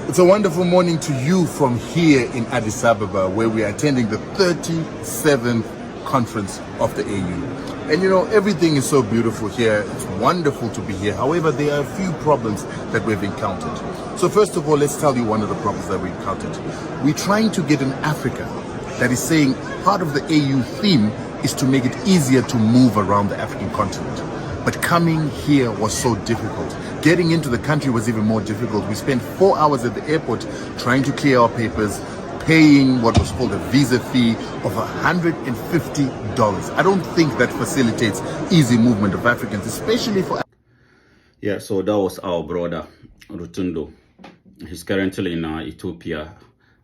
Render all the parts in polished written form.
It's a wonderful morning to you from here in Addis Ababa, where we are attending the 37th conference of the AU. And you know, everything is so beautiful here. It's wonderful to be here. However, there are a few problems that we've encountered. So first of all, let's tell you one of the problems that we encountered. We're trying to get an Africa that is saying part of the AU theme is to make it easier to move around the African continent. But coming here was so difficult. Getting into the country was even more difficult. We spent 4 hours at the airport trying to clear our papers, paying what was called a visa fee of $150. I don't think that facilitates easy movement of Africans, especially for... Yeah, so that was our brother, Rutundo. He's currently in Ethiopia.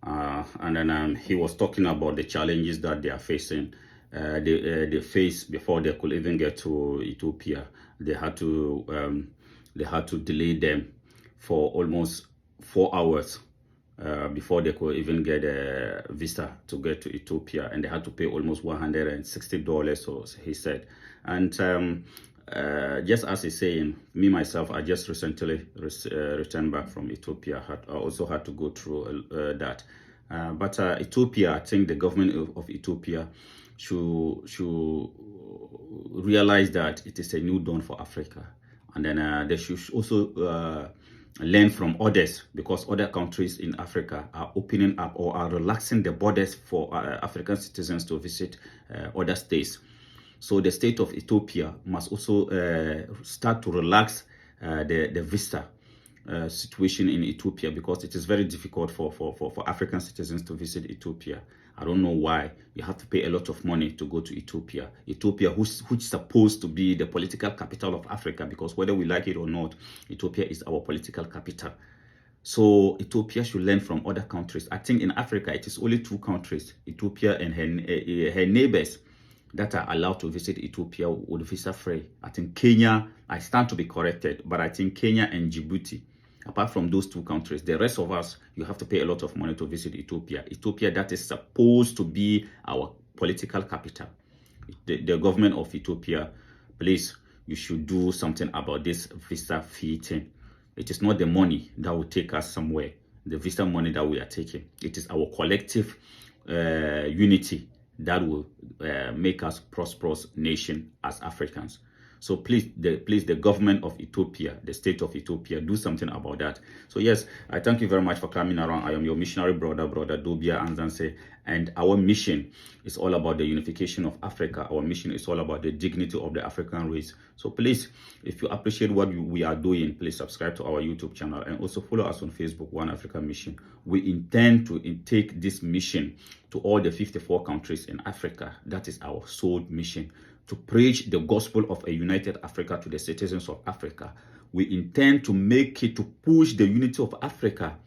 And then he was talking about the challenges that they are facing. They faced before they could even get to Ethiopia. They had to delay them for almost 4 hours before they could even get a visa to get to Ethiopia, and they had to pay almost $160, so he said. And just as he's saying, me myself, I just recently returned back from Ethiopia. I also had to go through that. But Ethiopia, I think the government of Ethiopia should realize that it is a new dawn for Africa. And then they should also learn from others, because other countries in Africa are opening up or are relaxing the borders for African citizens to visit other states. So the state of Ethiopia must also start to relax the visa situation in Ethiopia, because it is very difficult for African citizens to visit Ethiopia. I don't know why you have to pay a lot of money to go to Ethiopia. Ethiopia, which is supposed to be the political capital of Africa, because whether we like it or not, Ethiopia is our political capital. So Ethiopia should learn from other countries. I think in Africa, it is only 2 countries, Ethiopia and her neighbors, that are allowed to visit Ethiopia with visa free. I think Kenya, I stand to be corrected, but I think Kenya and Djibouti. Apart from those 2 countries, the rest of us, you have to pay a lot of money to visit Ethiopia. Ethiopia, that is supposed to be our political capital. The government of Ethiopia, please, you should do something about this visa fee thing. It is not the money that will take us somewhere, the visa money that we are taking. It is our collective unity that will make us prosperous nation as Africans. So please, the government of Ethiopia, the state of Ethiopia, do something about that. So yes, I thank you very much for coming around. I am your missionary brother Dobia Anzanse, and our mission is all about the unification of Africa. Our mission is all about the dignity of the African race. So please, if you appreciate what we are doing, please subscribe to our YouTube channel, and also follow us on Facebook, One Africa Mission. We intend to take this mission to all the 54 countries in Africa. That is our sole mission, to preach the gospel of a united Africa to the citizens of Africa. We intend to make it, to push the unity of Africa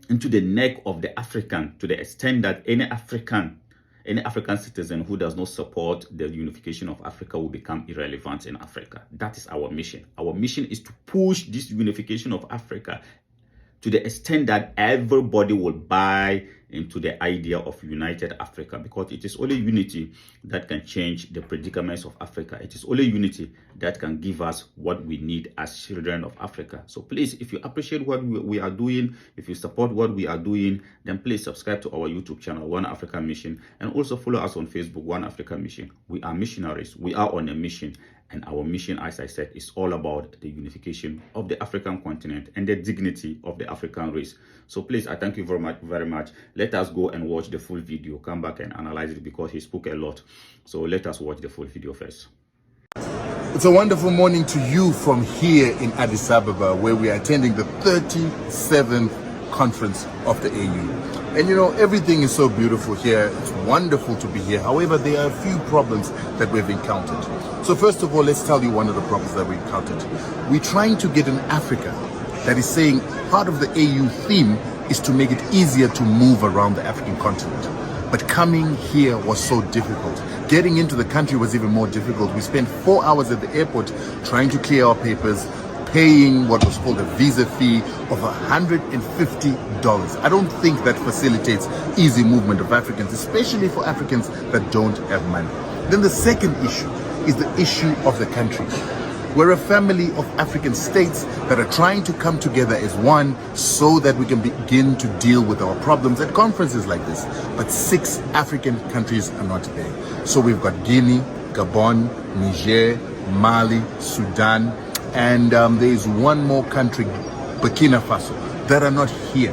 into the neck of the African, to the extent that any African citizen who does not support the unification of Africa will become irrelevant in Africa. That is our mission. Our mission is to push this unification of Africa to the extent that everybody will buy into the idea of united Africa, because it is only unity that can change the predicaments of Africa. It is only unity that can give us what we need as children of Africa. So please, if you appreciate what we are doing, if you support what we are doing, then please subscribe to our YouTube channel, One Africa Mission, and also follow us on Facebook, One Africa Mission. We are missionaries. We are on a mission. And our mission, as I said, is all about the unification of the African continent and the dignity of the African race. So please, I thank you very much. Let us go and watch the full video. Come back and analyze it, because he spoke a lot. So let us watch the full video first. It's a wonderful morning to you from here in Addis Ababa, where we are attending the 37th conference of the AU. And you know, everything is so beautiful here. It's wonderful to be here. However, there are a few problems that we've encountered. So first of all, let's tell you one of the problems that we encountered. We're trying to get an Africa that is saying part of the AU theme is to make it easier to move around the African continent. But coming here was so difficult. Getting into the country was even more difficult. We spent 4 hours at the airport trying to clear our papers, paying what was called a visa fee of $150. I don't think that facilitates easy movement of Africans, especially for Africans that don't have money. Then the second issue is the issue of the country. We're a family of African states that are trying to come together as one so that we can begin to deal with our problems at conferences like this. But 6 African countries are not there. So we've got Guinea, Gabon, Niger, Mali, Sudan, and there is one more country, Burkina Faso, that are not here.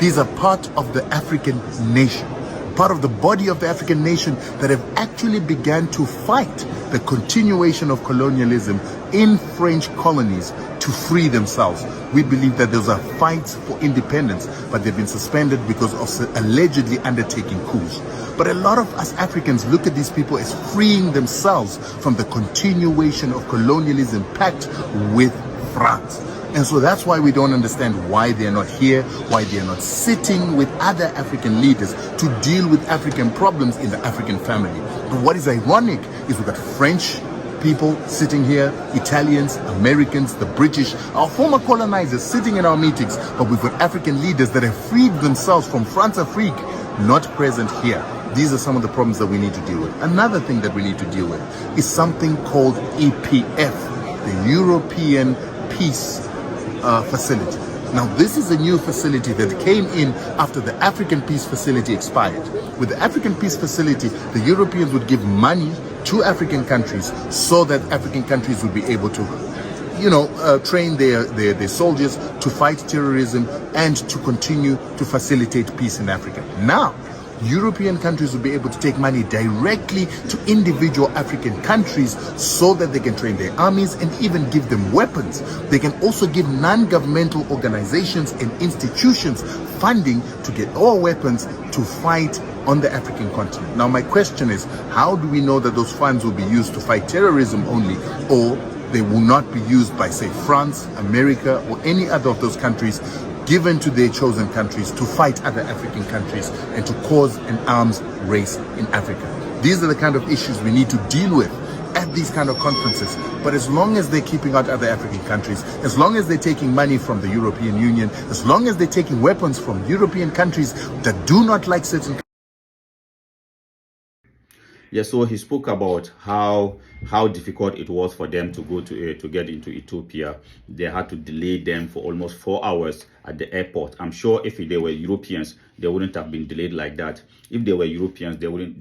These are part of the African nation, part of the body of the African nation that have actually began to fight the continuation of colonialism in French colonies to free themselves. We believe that those are fights for independence, but they've been suspended because of allegedly undertaking coups. But a lot of us Africans look at these people as freeing themselves from the continuation of colonialism pact with France. And so that's why we don't understand why they're not here, why they're not sitting with other African leaders to deal with African problems in the African family. But what is ironic is we've got French people sitting here, Italians, Americans, the British, our former colonizers sitting in our meetings, but we've got African leaders that have freed themselves from France-Afrique, not present here. These are some of the problems that we need to deal with. Another thing that we need to deal with is something called EPF, the European Peace Facility. Now, this is a new facility that came in after the African Peace Facility expired. With the African Peace Facility, the Europeans would give money to African countries so that African countries would be able to train their soldiers to fight terrorism and to continue to facilitate peace in Africa. Now, European countries will be able to take money directly to individual African countries so that they can train their armies and even give them weapons. They can also give non-governmental organizations and institutions funding to get all weapons to fight on the African continent. Now, my question is, how do we know that those funds will be used to fight terrorism only, or they will not be used by, say, France, America, or any other of those countries, given to their chosen countries to fight other African countries and to cause an arms race in Africa? These are the kind of issues we need to deal with at these kind of conferences. But as long as they're keeping out other African countries, as long as they're taking money from the European Union, as long as they're taking weapons from European countries that do not like certain. Yeah, so he spoke about how difficult it was for them to go to get into Ethiopia. They had to delay them for almost 4 hours at the airport. I'm sure if they were Europeans, they wouldn't have been delayed like that. If they were Europeans, they would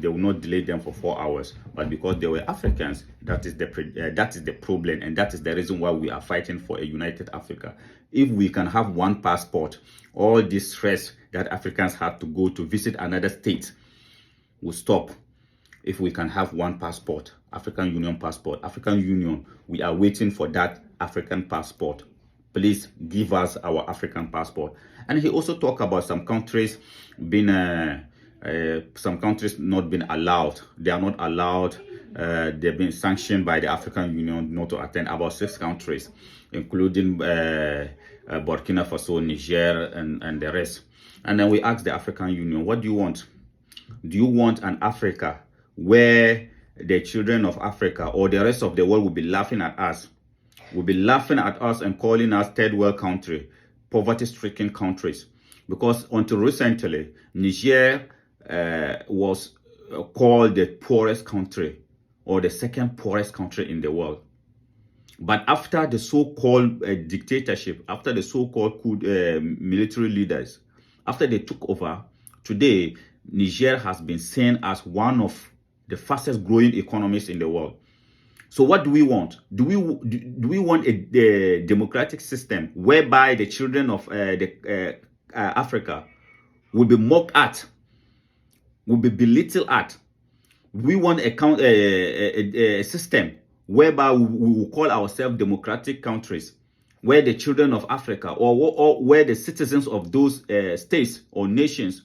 not delay them for 4 hours. But because they were Africans, that is the problem, and that is the reason why we are fighting for a united Africa. If we can have one passport, all this stress that Africans had to go to visit another state will stop. If we can have one passport, African Union passport, African Union, we are waiting for that African passport. Please give us our African passport. And he also talked about some countries not being allowed. They are not allowed. They've been sanctioned by the African Union not to attend. About 6 countries, including Burkina Faso, Niger, and the rest. And then we asked the African Union, what do you want? Do you want an Africa where the children of Africa or the rest of the world will be laughing at us? Will be laughing at us and calling us third world country, poverty-stricken countries. Because until recently, Niger was called the poorest country or the second poorest country in the world. But after the so-called dictatorship, after the so-called military leaders, after they took over, today Niger has been seen as one of the fastest growing economies in the world. So what do we want? Do we want a democratic system whereby the children of Africa will be mocked at, will be belittled at? We want a system whereby we will call ourselves democratic countries, where the children of Africa or where the citizens of those states or nations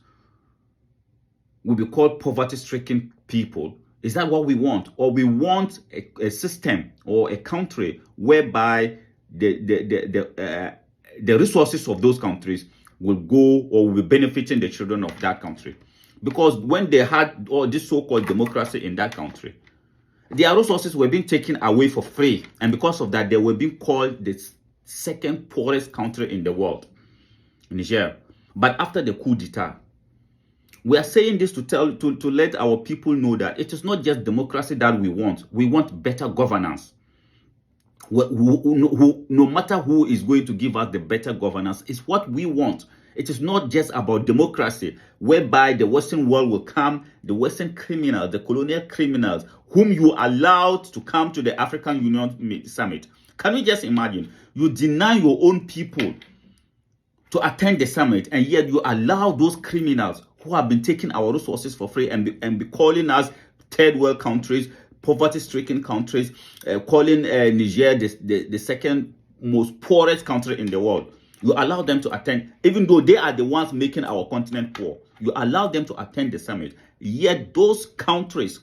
will be called poverty-stricken people. Is that what we want? Or we want a system or a country whereby the resources of those countries will go or will be benefiting the children of that country? Because when they had all this so-called democracy in that country, their resources were being taken away for free. And because of that, they were being called the second poorest country in the world, Niger. But after the coup d'etat, we are saying this to let our people know that it is not just democracy that we want. We want better governance. No matter who is going to give us the better governance, it's what we want. It is not just about democracy, whereby the Western world will come, the Western criminals, the colonial criminals, whom you allowed to come to the African Union summit. Can you just imagine? You deny your own people to attend the summit, and yet you allow those criminals who have been taking our resources for free and be calling us third world countries, poverty-stricken countries, calling Niger the second most poorest country in the world. You allow them to attend, even though they are the ones making our continent poor. You allow them to attend the summit. Yet those countries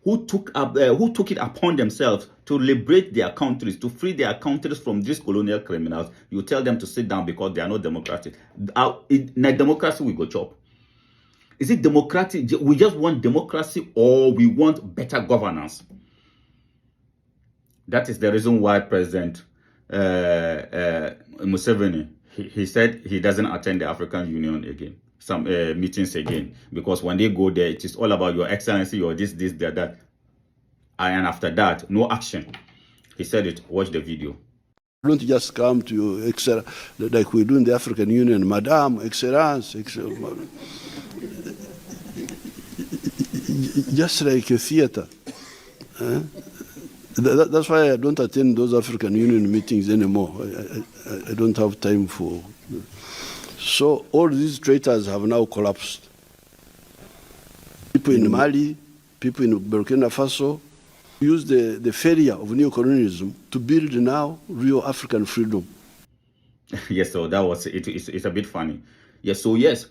who took it upon themselves to liberate their countries, to free their countries from these colonial criminals, you tell them to sit down because they are not democratic. In a democracy, we go chop. Is it democratic? We just want democracy, or we want better governance? That is the reason why President Museveni, he said he doesn't attend the African Union again, some meetings again, because when they go there, it is all about your excellency, your this, that. And after that, no action. He said it. Watch the video. Don't just come to you, like we do in the African Union, Madame, Excellence, just like a theater. That's why I don't attend those African Union meetings anymore. I don't have time for. So all these traitors have now collapsed. People in Mali, people in Burkina Faso use the failure of neo-colonialism to build now real African freedom. Yes, so that was it. It's a bit funny. Yes, so yes,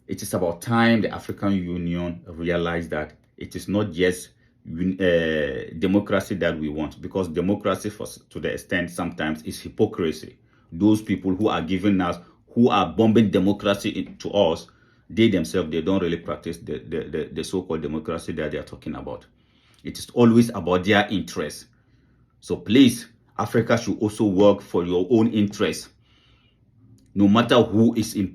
it is about time the African Union realized that it is not just democracy that we want, because democracy, to the extent sometimes, is hypocrisy. Those people who are giving us, who are bombing democracy to us, they themselves, they don't really practice the so-called democracy that they are talking about. It is always about their interests. So please, Africa should also work for your own interests. No matter who is in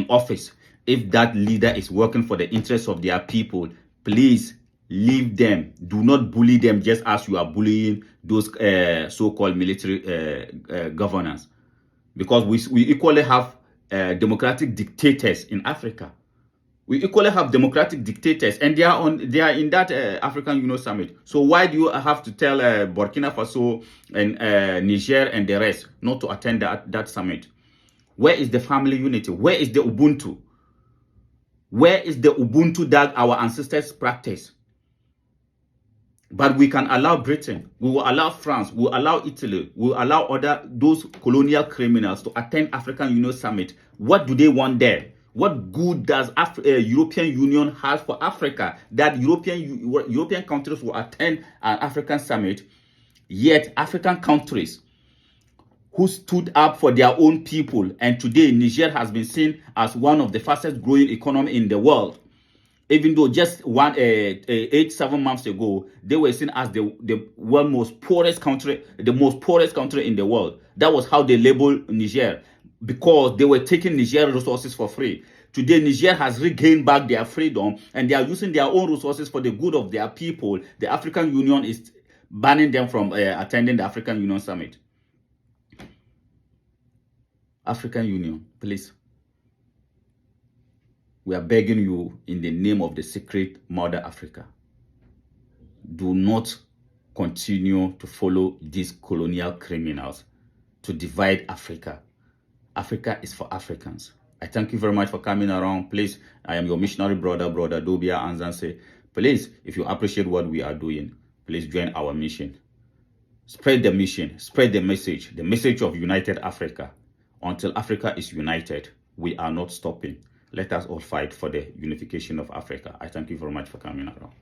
office, if that leader is working for the interests of their people, please leave them. Do not bully them just as you are bullying those so-called military governors. Because we equally have democratic dictators in Africa. We equally have democratic dictators, and they are in that African Union summit. So why do you have to tell Burkina Faso and Niger and the rest not to attend that summit? Where is the family unity? Where is the Ubuntu? Where is the Ubuntu that our ancestors practiced? But we can allow Britain, we will allow France, we will allow Italy, we will allow those colonial criminals to attend African Union summit. What do they want there? What good does European Union have for Africa that European countries will attend an African summit, yet African countries who stood up for their own people, and today Niger has been seen as one of the fastest growing economy in the world, even though just 7 months ago they were seen as the world most poorest country, the most poorest country in the world. That was how they labeled Niger, because they were taking Niger resources for free. Today, Niger has regained back their freedom, and they are using their own resources for the good of their people. The African Union is banning them from attending the African Union summit. African Union, please. We are begging you in the name of the secret Mother Africa. Do not continue to follow these colonial criminals to divide Africa. Africa is for Africans. I thank you very much for coming around. Please, I am your missionary brother Dobia Anzanse. Please, if you appreciate what we are doing, please join our mission. Spread the mission, spread the message of united Africa. Until Africa is united, we are not stopping. Let us all fight for the unification of Africa. I thank you very much for coming around.